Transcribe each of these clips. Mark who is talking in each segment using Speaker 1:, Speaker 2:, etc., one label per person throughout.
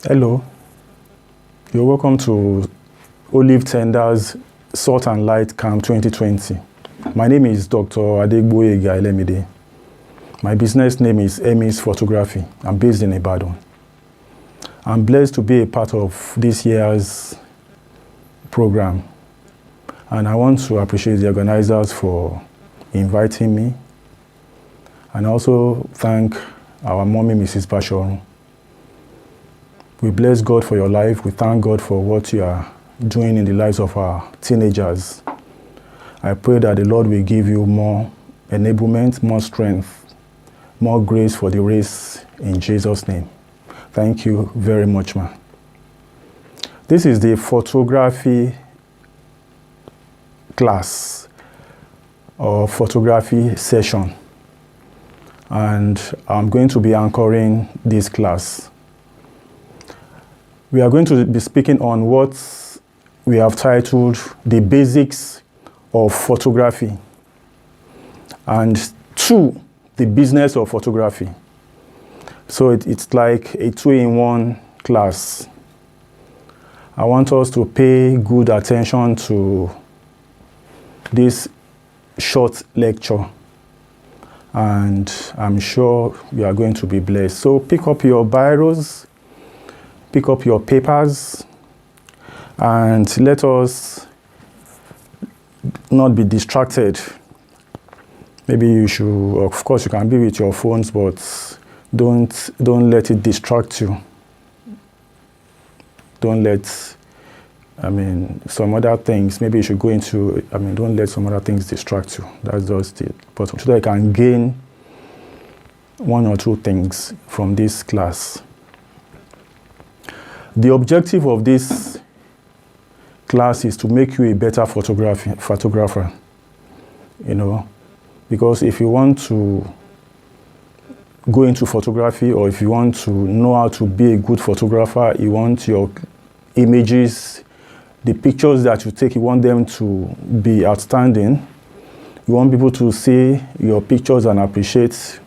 Speaker 1: Hello, you're welcome to Olive Tenders Salt and Light Camp 2020. My name is Dr. Adegboyega Elemide. My business name is Emmy's Photography. I'm based in Ibadan. I'm blessed to be a part of this year's program, and I want to appreciate the organizers for inviting me, and also thank our mommy, Mrs. Bashorun. We bless God for your life. We thank God for what you are doing in the lives of our teenagers. I pray that the Lord will give you more enablement, more strength, more grace for the race in Jesus' name. Thank you very much, man. This is the photography class or photography session, and I'm going to be anchoring this class. We are going to be speaking on what we have titled the basics of photography, and 2, the business of photography. So it's like a 2-in-1 class. I want us to pay good attention to this short lecture, and I'm sure you are going to be blessed. So pick up your biros, pick up your papers, and let us not be distracted. Maybe you should, of course, you can be with your phones, but don't let it distract you. Don't let, some other things, maybe you should go into, don't let some other things distract you. That's just it. But so that you can gain 1 or 2 things from this class. The objective of this class is to make you a better photographer, because if you want to go into photography, or if you want to know how to be a good photographer, you want your images, the pictures that you take, you want them to be outstanding. You want people to see your pictures and appreciate,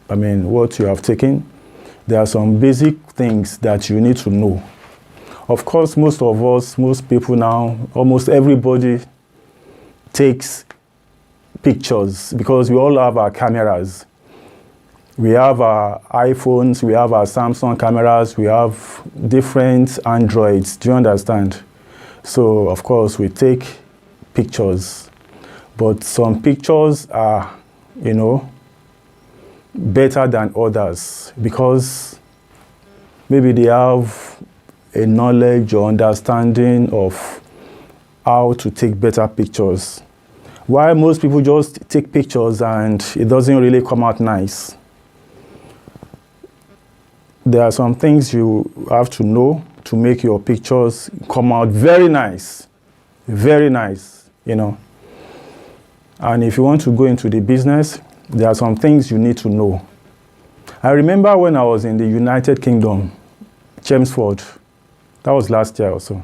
Speaker 1: what you have taken. There are some basic things that you need to know. Of course, most of us, most people now, almost everybody takes pictures because we all have our cameras. We have our iPhones, we have our Samsung cameras, we have different Androids. Do you understand? So, of course, we take pictures. But some pictures are, better than others because maybe they have a knowledge or understanding of how to take better pictures. While most people just take pictures and it doesn't really come out nice. There are some things you have to know to make your pictures come out very nice, And if you want to go into the business, there are some things you need to know. I remember when I was in the United Kingdom, Chelmsford, that was last year or so.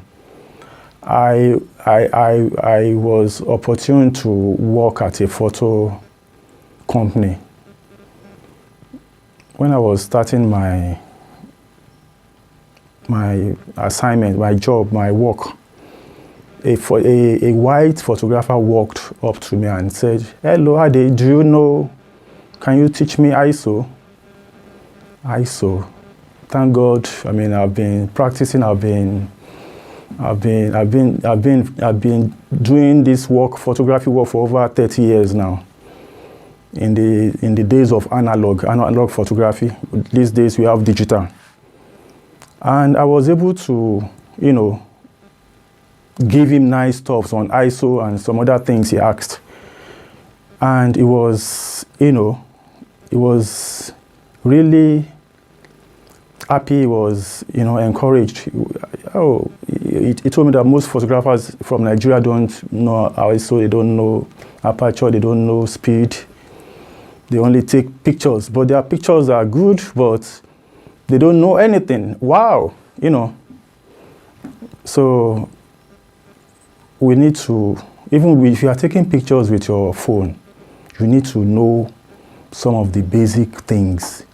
Speaker 1: I was opportune to work at a photo company. When I was starting my assignment, my job, my work, a white photographer walked up to me and said, "Hello, Ade, do you know, can you teach me ISO?" ISO. Thank God, I've been practicing, I've been doing this work, photography work, for over 30 years now. In the days of analog photography, these days we have digital. And I was able to, give him nice stuff on ISO and some other things he asked. And it was, it was really happy, he was, encouraged. He told me that most photographers from Nigeria don't know ISO, they don't know aperture, they don't know speed. They only take pictures, but their pictures are good, but they don't know anything. Wow, So we need to, even if you are taking pictures with your phone, you need to know some of the basic things,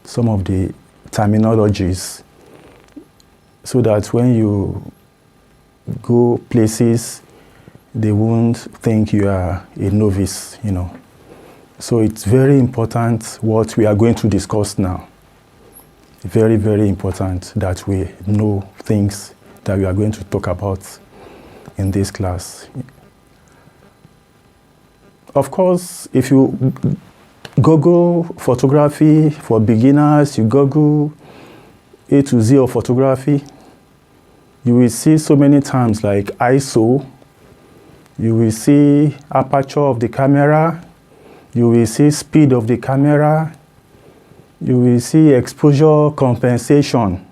Speaker 1: some of the terminologies so that when you go places, they won't think you are a novice, you know. So it's very important what we are going to discuss now. Very, very important that we know things that we are going to talk about in this class. Of course, if you Google photography for beginners, you Google A to Z of photography, you will see so many terms like ISO, you will see aperture of the camera, you will see speed of the camera, you will see exposure compensation.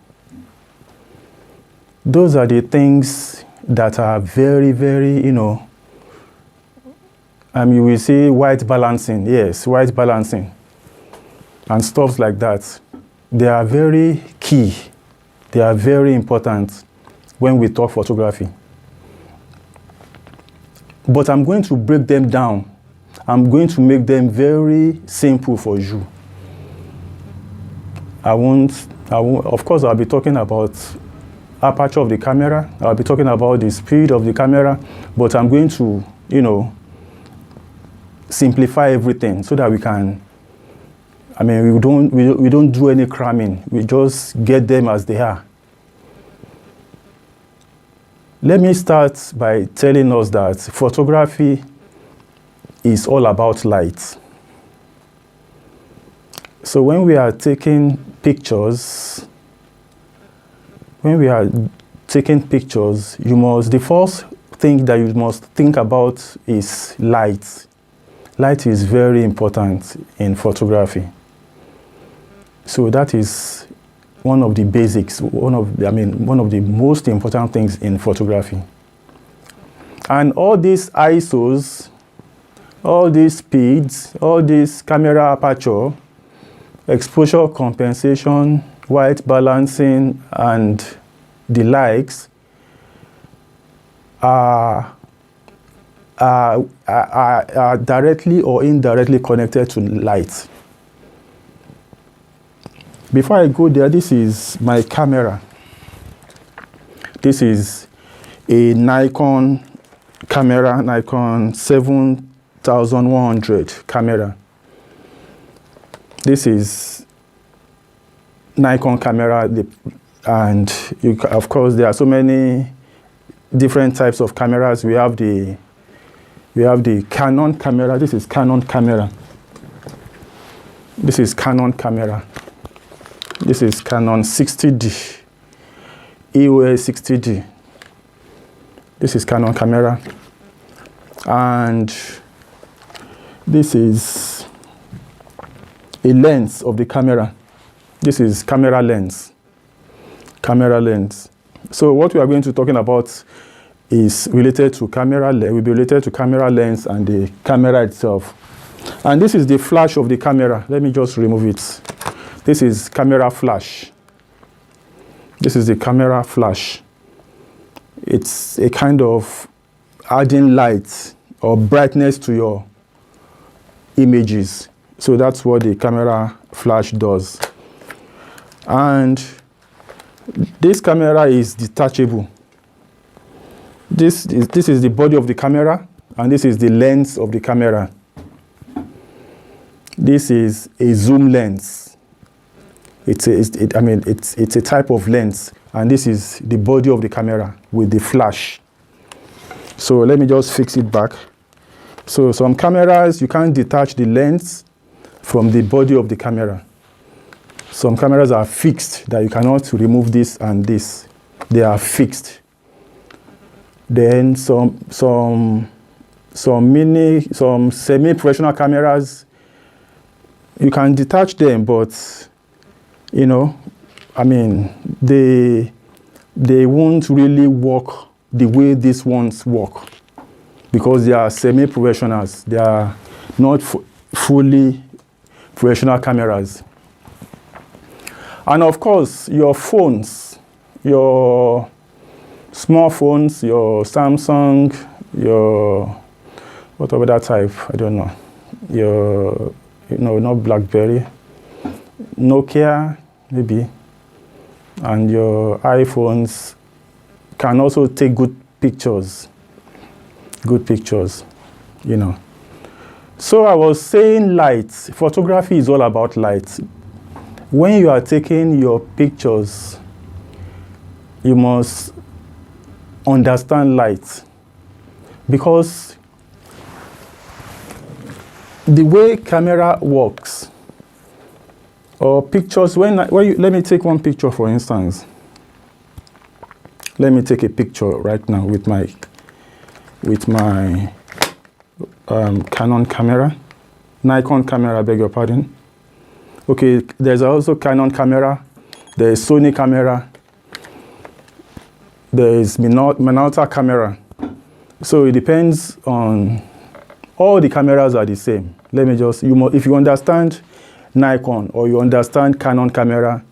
Speaker 1: Those are the things that are very, very, you know, you will see white balancing, yes, white balancing, and stuff like that. They are very key. They are very important when we talk photography. But I'm going to break them down. I'm going to make them very simple for you. Of course, I'll be talking about aperture of the camera. I'll be talking about the speed of the camera, but I'm going to, you know, simplify everything so that we can, we don't do any cramming. We just get them as they are. Let me start by telling us that photography is all about light. So when we are taking pictures, the first thing that you must think about is light. Light is very important in photography. So that is one of the basics, one of the most important things in photography. And all these ISOs, all these speeds, all this camera aperture, exposure compensation, white balancing, and the likes are directly or indirectly connected to light. Before I go there, this is my camera. This is a Nikon camera, Nikon 7100 camera. This is Nikon camera, and of course there are so many different types of cameras. We have the Canon camera. This is Canon camera. This is Canon camera. This is Canon 60D, EOS 60D. This is Canon camera. And this is a lens of the camera. This is camera lens. Camera lens. So what we are going to be talking about is related to camera lens. Will be related to camera lens and the camera itself. And this is the flash of the camera. Let me just remove it. This is camera flash. This is the camera flash. It's a kind of adding light or brightness to your images. So that's what the camera flash does. And this camera is detachable. This is the body of the camera, and this is the lens of the camera. This is a zoom lens. It's a type of lens, and this is the body of the camera with the flash. So let me just fix it back. So some cameras, you can't detach the lens from the body of the camera. Some cameras are fixed, that you cannot remove this and this. They are fixed. Then some semi-professional cameras, you can detach them, but you know, they won't really work the way these ones work, because they are semi-professionals. They are not fully professional cameras. And of course, your phones, your smartphones, your Samsung, your whatever that type, I don't know, not BlackBerry, Nokia, maybe, and your iPhones can also take good pictures, you know. So I was saying light. Photography is all about light. When you are taking your pictures, you must understand light, because the way camera works, or pictures, let me take one picture for instance. Let me take a picture right now with my Canon camera, Nikon camera, I beg your pardon. Okay, there's also Canon camera, there's Sony camera, there's Minolta camera. So it depends on, all the cameras are the same. Let me just, if you understand Nikon or you understand Canon camera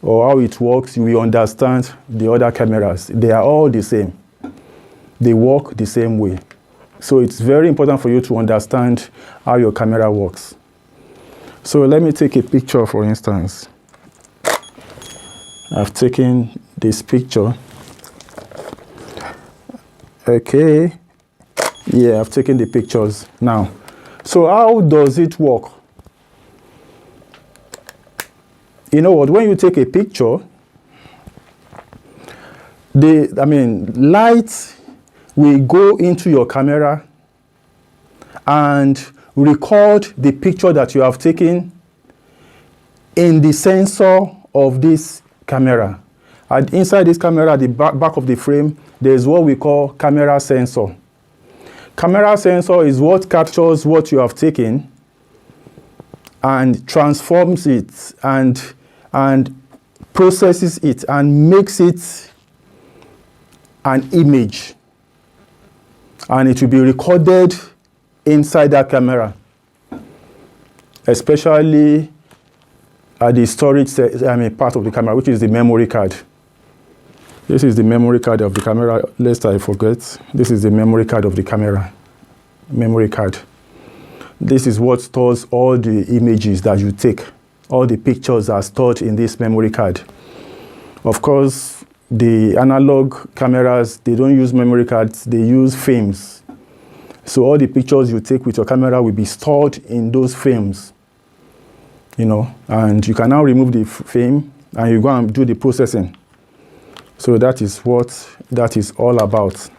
Speaker 1: or how it works, you will understand the other cameras. They are all the same. They work the same way. So it's very important for you to understand how your camera works. So let me take a picture, for instance. I've taken this picture. Okay. Yeah, I've taken the pictures now. So how does it work? You know what, when you take a picture, light will go into your camera and record the picture that you have taken in the sensor of this camera. And inside this camera, at the back of the frame, there's what we call camera sensor. Camera sensor is what captures what you have taken and transforms it and processes it and makes it an image. And it will be recorded inside that camera, especially at the storage part of the camera, which is the memory card. This is the memory card of the camera, lest I forget. This is the memory card of the camera. Memory card. This is what stores all the images that you take. All the pictures are stored in this memory card. Of course, the analog cameras, they don't use memory cards, they use frames. So all the pictures you take with your camera will be stored in those frames, you know, and you can now remove the frame and you go and do the processing. So that is what that is all about.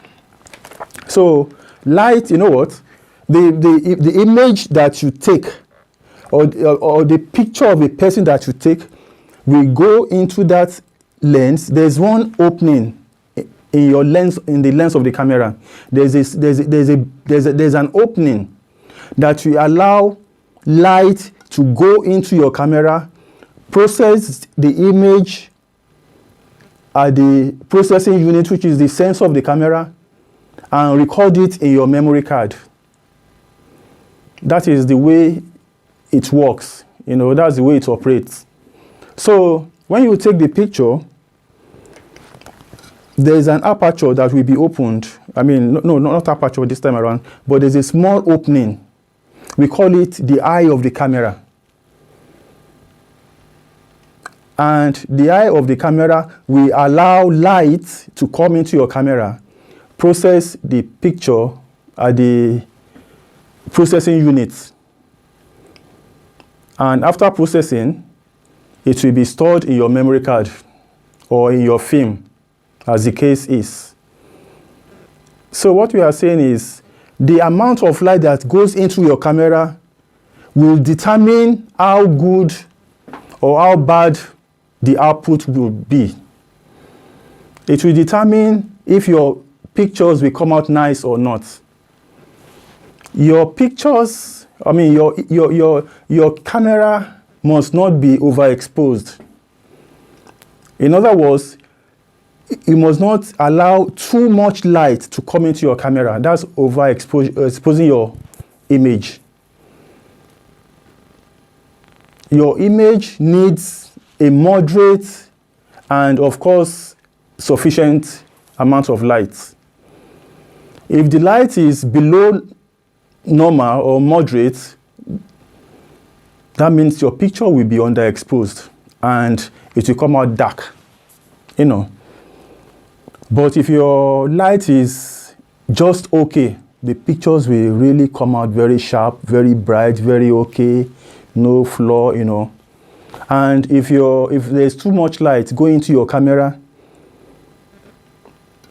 Speaker 1: So light, you know what, the image that you take or the picture of a person that you take will go into that lens. There's one opening in your lens, in the lens of the camera. There's an opening that will allow light to go into your camera, process the image at the processing unit, which is the sensor of the camera, and record it in your memory card. That is the way it works. You know, that's the way it operates. So when you take the picture, there's an aperture that will be opened. I mean, no, not aperture this time around, but there's a small opening. We call it the eye of the camera. And the eye of the camera will allow light to come into your camera, process the picture at the processing unit. And after processing, it will be stored in your memory card or in your film, as the case is. So what we are saying is the amount of light that goes into your camera will determine how good or how bad the output will be. It will determine if your pictures will come out nice or not. Your pictures, I mean, your camera must not be overexposed. In other words, you must not allow too much light to come into your camera. That's exposing your image. Your image needs a moderate and, of course, sufficient amount of light. If the light is below normal or moderate, that means your picture will be underexposed and it will come out dark. you know. But if your light is just okay, the pictures will really come out very sharp, very bright, very okay, no flaw, you know. And if there's too much light going into your camera,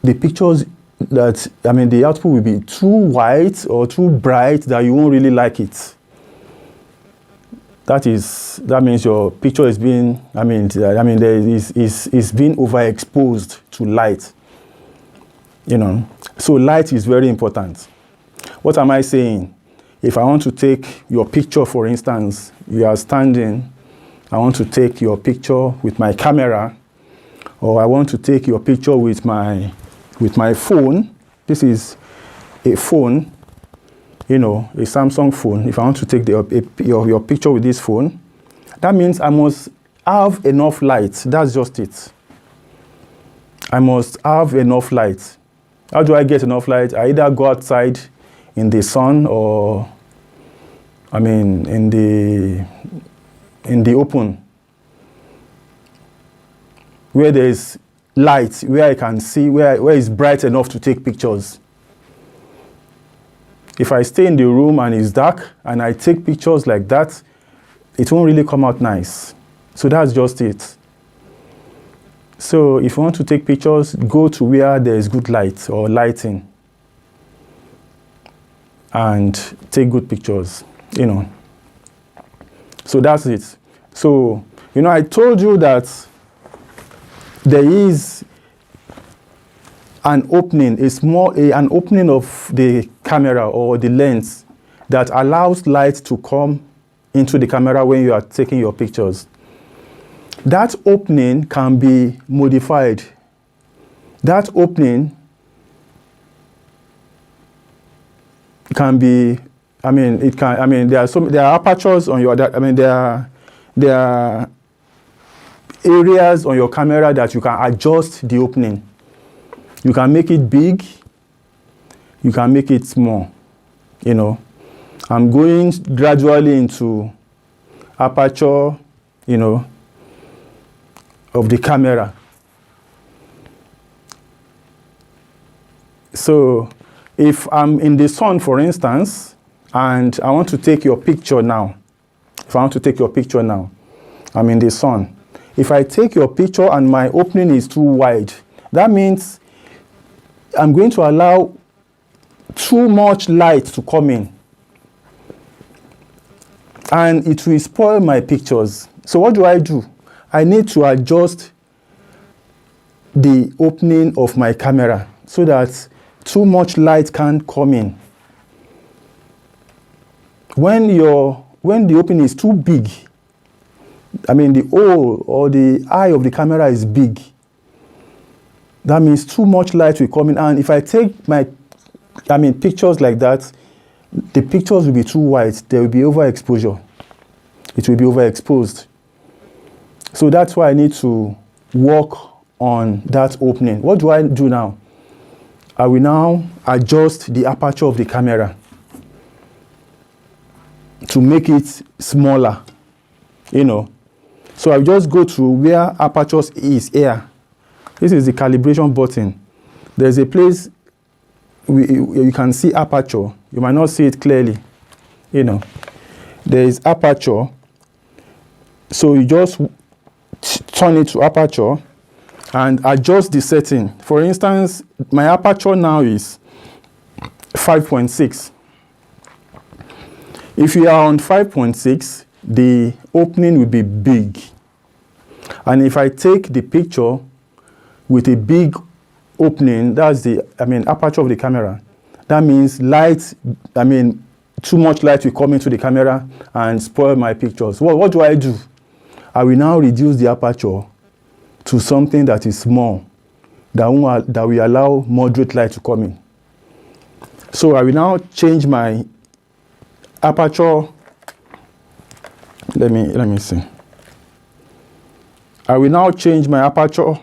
Speaker 1: the pictures the output will be too white or too bright that you won't really like it. That means your picture is being, is being overexposed to light. You know, so light is very important. What am I saying? If I want to take your picture, for instance, you are standing, I want to take your picture with my camera, or I want to take your picture with my phone. This is a phone, you know, a Samsung phone. If I want to take your picture with this phone, that means I must have enough light. That's just it. I must have enough light. How do I get enough light? I either go outside in the sun or, in the open, where there's light, where I can see, where it's bright enough to take pictures. If I stay in the room and it's dark and I take pictures like that, it won't really come out nice. So that's just it. So if you want to take pictures, go to where there's good light or lighting and take good pictures, you know. So that's it. So, you know, I told you that there is an opening, an opening of the camera or the lens that allows light to come into the camera when you are taking your pictures. That opening can be modified. That opening can be, there are apertures on your, there are areas on your camera that you can adjust the opening. You can make it big, you can make it small, you know. I'm going gradually into aperture, you know, of the camera. So if I'm in the sun, for instance, and I want to take your picture now, I'm in the sun. If I take your picture and my opening is too wide, that means I'm going to allow too much light to come in. And it will spoil my pictures. So what do? I need to adjust the opening of my camera so that too much light can't come in. When the opening is too big, the hole or the eye of the camera is big, that means too much light will come in. And if I take my pictures like that, the pictures will be too white. There will be overexposure. It will be overexposed. So that's why I need to work on that opening. What do I do now? I will now adjust the aperture of the camera to make it smaller, you know. So I'll just go to where aperture is here. This is the calibration button. There's a place you can see aperture. You might not see it clearly, you know. There is aperture. So you just turn it to aperture and adjust the setting. For instance, my aperture now is 5.6. If you are on 5.6, the opening will be big. And if I take the picture with a big opening, that's the aperture of the camera, that means light, too much light will come into the camera and spoil my pictures. What do? I will now reduce the aperture to something that is small, that will allow moderate light to come in. So I will now change my aperture. Let me see. I will now change my aperture,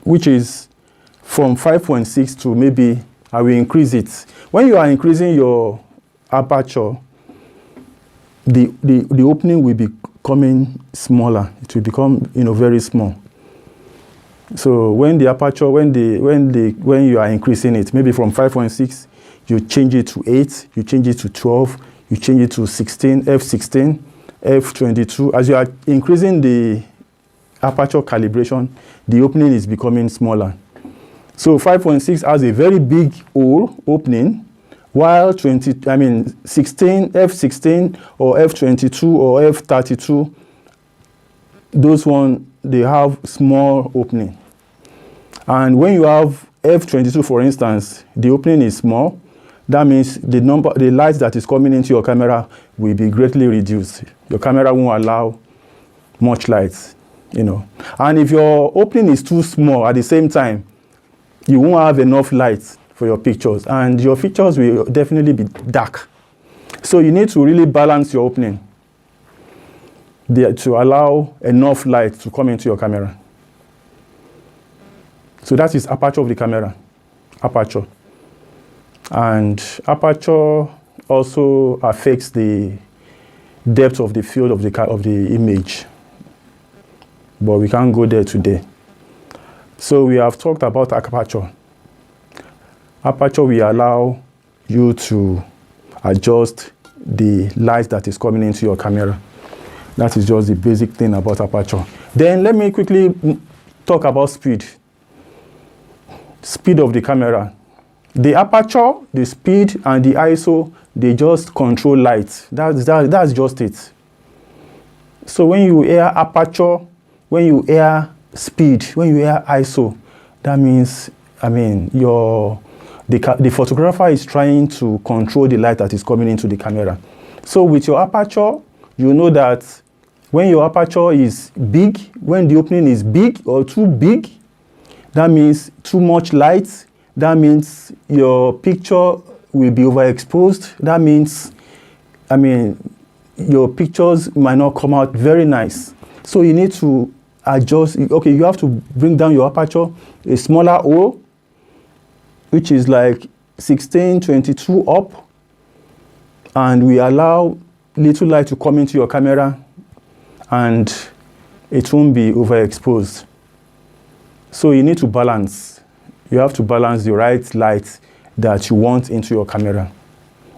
Speaker 1: which is from 5.6 to maybe I will increase it. When you are increasing your aperture, the opening will be becoming smaller. It will become, very small. So when the aperture, when you are increasing it, maybe from 5.6, you change it to 8, you change it to 12, you change it to 16, f16, f22. As you are increasing the aperture calibration, the opening is becoming smaller. So 5.6 has a very big hole opening, while f16 or f22 or f32, those ones, they have small opening. And when you have f22, for instance, the opening is small. That means the light that is coming into your camera will be greatly reduced. Your camera won't allow much light, you know. And if your opening is too small at the same time, you won't have enough light for your pictures, and your pictures will definitely be dark. So you need to really balance your opening to allow enough light to come into your camera. So that is aperture of the camera, aperture. And aperture also affects the depth of the field of the image. But we can't go there today. So we have talked about aperture. Aperture will allow you to adjust the light that is coming into your camera. That is just the basic thing about aperture. Then let me quickly talk about speed. Speed of the camera. The aperture, the speed, and the ISO, they just control light. That's just it. So when you hear aperture, when you hear speed, when you hear ISO, that means, the photographer is trying to control the light that is coming into the camera. So with your aperture, you know that when your aperture is big, when the opening is big or too big, that means too much light. That means your picture will be overexposed. That means, your pictures might not come out very nice. So you need to adjust. Okay, you have to bring down your aperture, a smaller hole, which is like 16, 22 up, and we allow little light to come into your camera, and it won't be overexposed. So you need to balance. You have to balance the right light that you want into your camera,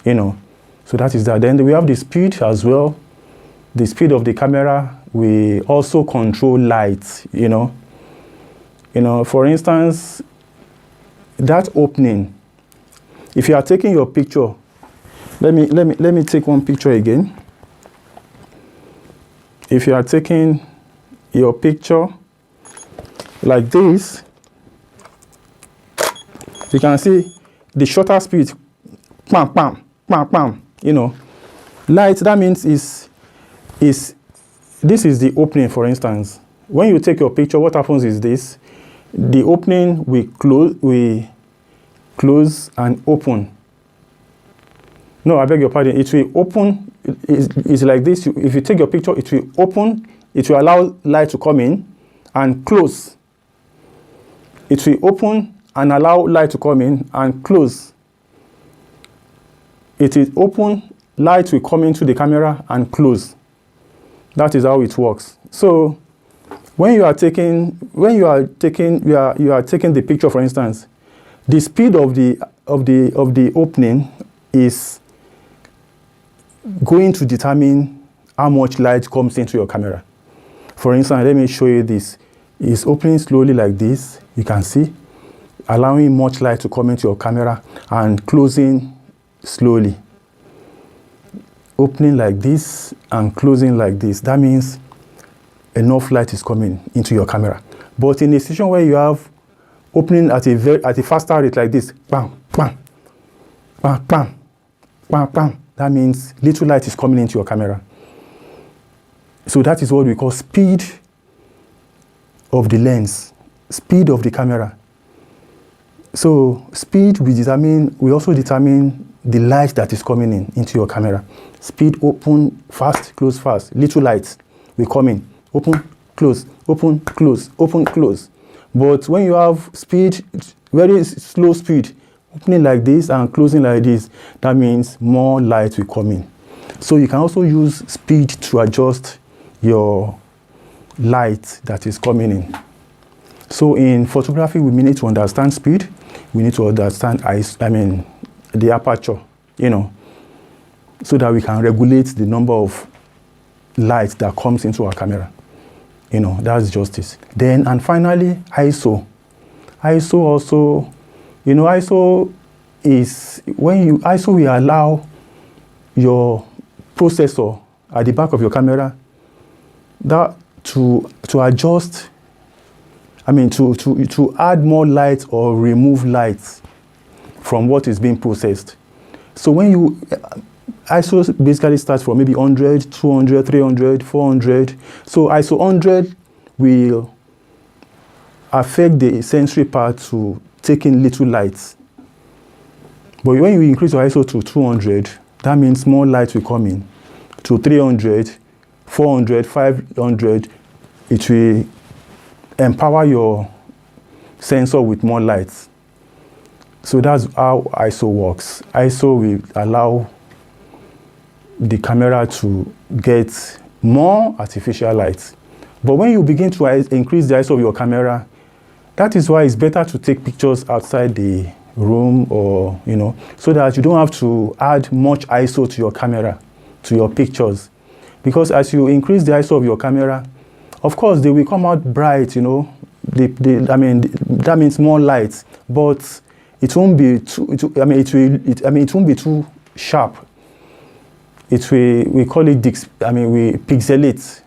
Speaker 1: So that is that. Then we have the speed as well. The speed of the camera, we also control light, For instance, that opening, if you are taking your picture, let me take one picture again. If you are taking your picture like this, you can see the shutter speed, bam, bam, bam, bam, Light, that means this is the opening, for instance. When you take your picture, what happens is this. The opening will close and open. No, I beg your pardon. It will open. It's like this. If you take your picture, it will open. It will allow light to come in and close. It will open and allow light to come in and close. It is open, light will come into the camera and close. That is how it works. So when you are taking the picture, for instance, the speed of the opening is going to determine how much light comes into your camera. For instance, let me show you this. It's opening slowly like this, you can see, allowing much light to come into your camera and closing slowly. Opening like this and closing like this. That means enough light is coming into your camera. But in a situation where you have opening at a faster rate like this, bam, bam, bam, bam, bam, bam, that means little light is coming into your camera. So that is what we call speed of the lens, speed of the camera. So speed we also determine the light that is coming into your camera. Speed, open, fast, close, fast. Little light will come in. Open, close, open, close, open, close. But when you have speed, very slow speed, opening like this and closing like this, that means more light will come in. So you can also use speed to adjust your light that is coming in. So in photography, we need to understand speed. We need to understand the aperture, so that we can regulate the number of light that comes into our camera. That's justice. Then, and finally, ISO. ISO also, ISO is, ISO will allow your processor at the back of your camera that to adjust, to add more light or remove light from what is being processed. So when ISO basically starts from maybe 100, 200, 300, 400. So ISO 100 will affect the sensory part to take in little light. But when you increase your ISO to 200, that means more light will come in. To 300, 400, 500, it will empower your sensor with more light. So that's how ISO works. ISO will allow the camera to get more artificial light. But when you begin to increase the ISO of your camera, that is why it's better to take pictures outside the room, or so that you don't have to add much ISO to your camera, to your pictures. Because as you increase the ISO of your camera, of course they will come out bright, that means more light, but it won't be too, it won't be too sharp. We call it we pixelate.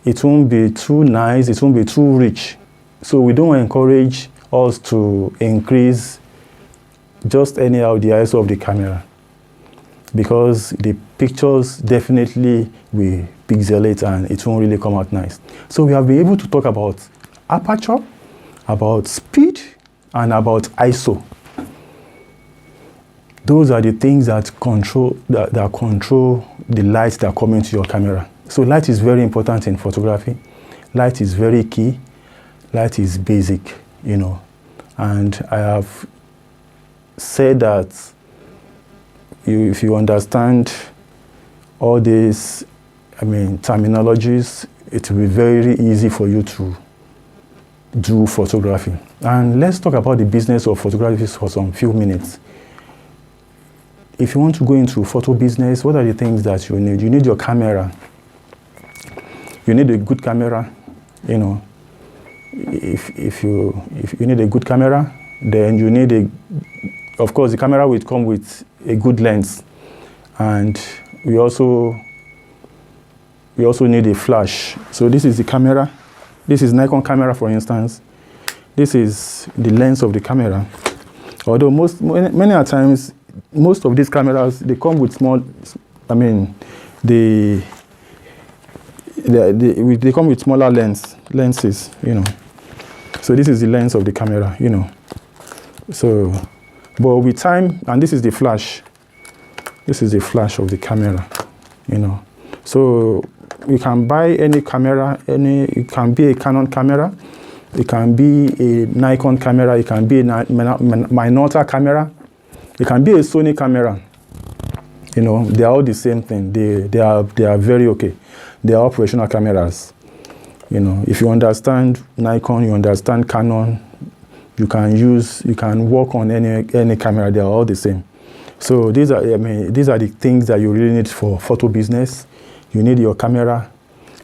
Speaker 1: It won't be too nice, it won't be too rich. So we don't encourage us to increase just anyhow the ISO of the camera, because the pictures definitely will pixelate and it won't really come out nice. So we have been able to talk about aperture, about speed, and about ISO. Those are the things that control the light that come into your camera. So light is very important in photography. Light is very key. Light is basic, And I have said that if you understand all these, terminologies, it will be very easy for you to do photography. And let's talk about the business of photography for some few minutes. If you want to go into photo business, what are the things that you need? You need your camera. You need a good camera, If you need a good camera, then you need of course, the camera will come with a good lens, and we also need a flash. So this is the camera. This is Nikon camera, for instance. This is the lens of the camera. Although many times, most of these cameras, they come with small, they come with smaller lenses, So this is the lens of the camera, So, but with time, and this is the flash. This is the flash of the camera, So you can buy any camera, it can be a Canon camera, it can be a Nikon camera, it can be a Minolta camera, it can be a Sony camera. They are all the same thing. They are very okay. They are operational cameras. If you understand Nikon, you understand Canon, you can work on any camera. They are all the same. So these are the things that you really need for photo business. You need your camera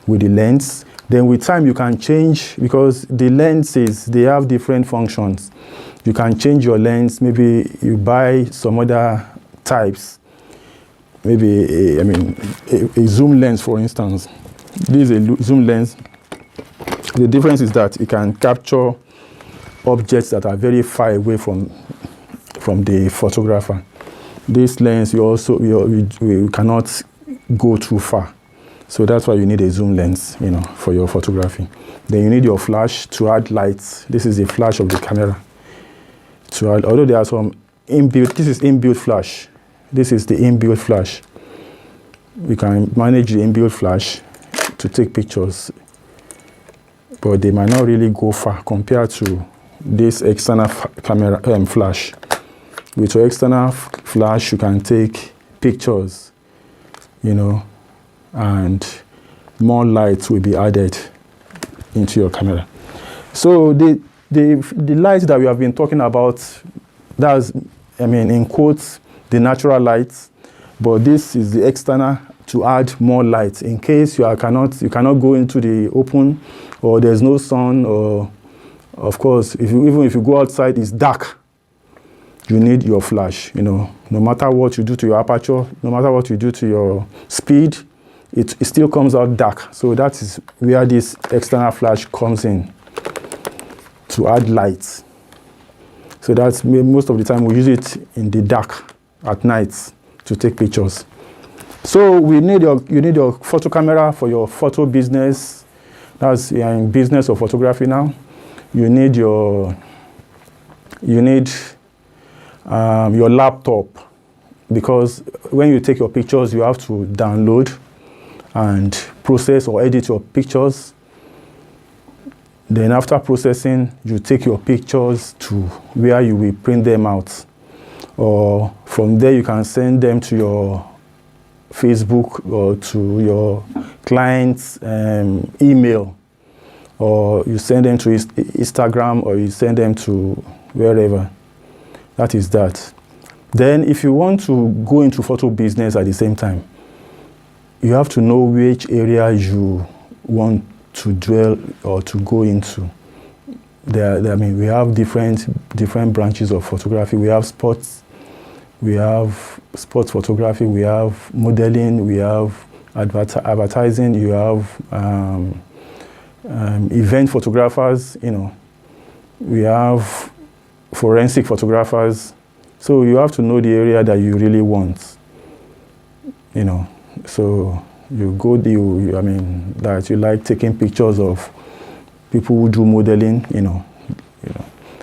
Speaker 1: with the lens. Then with time you can change, because the lenses, they have different functions. You can change your lens. Maybe you buy some other types. Maybe a zoom lens, for instance. This is a zoom lens. The difference is that it can capture objects that are very far away from the photographer. This lens, you cannot go too far. So that's why you need a zoom lens, for your photography. Then you need your flash to add lights. This is the flash of the camera. Although there are some inbuilt, this is inbuilt flash. This is the inbuilt flash. We can manage the inbuilt flash to take pictures, but they might not really go far compared to this external camera flash. With your external flash, you can take pictures, and more light will be added into your camera. So the light that we have been talking about, that's, I mean, in quotes, the natural light, but this is the external to add more light in case you cannot go into the open, or there's no sun, or of course, even if you go outside, it's dark. You need your flash, no matter what you do to your aperture, no matter what you do to your speed, it still comes out dark. So that is where this external flash comes in, to add light. So that's most of the time we use it in the dark at night to take pictures. So you need your photo camera for your photo business. That's in business of photography now. You need your laptop, because when you take your pictures, you have to download and process or edit your pictures. Then after processing, you take your pictures to where you will print them out. Or from there, you can send them to your Facebook or to your client's email, or you send them to Instagram, or you send them to wherever. That is that. Then if you want to go into photo business at the same time, you have to know which area you want to dwell or to go into. We have different branches of photography. We have sports photography, we have modeling, we have advertising, you have event photographers, we have forensic photographers. So you have to know the area that you really want, So you go, that you like taking pictures of people who do modeling,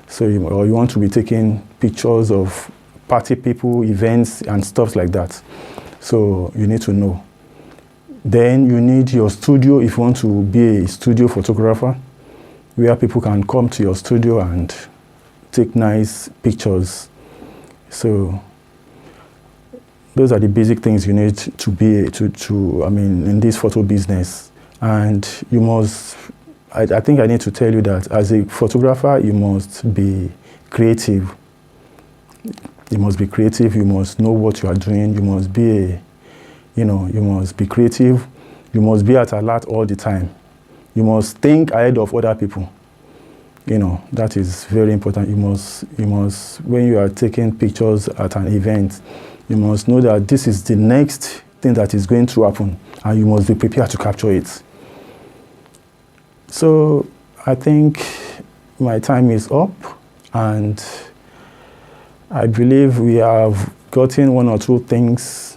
Speaker 1: So or you want to be taking pictures of party people, events, and stuff like that. So you need to know. Then you need your studio if you want to be a studio photographer, where people can come to your studio and take nice pictures. So those are the basic things you need to be in this photo business. And you must, I think I need to tell you that as a photographer, you must be creative. You must be creative. You must know what you are doing. You must be you must be creative. You must be at alert all the time. You must think ahead of other people. That is very important. You must, when you are taking pictures at an event, you must know that this is the next thing that is going to happen, and you must be prepared to capture it. So I think my time is up, and I believe we have gotten one or two things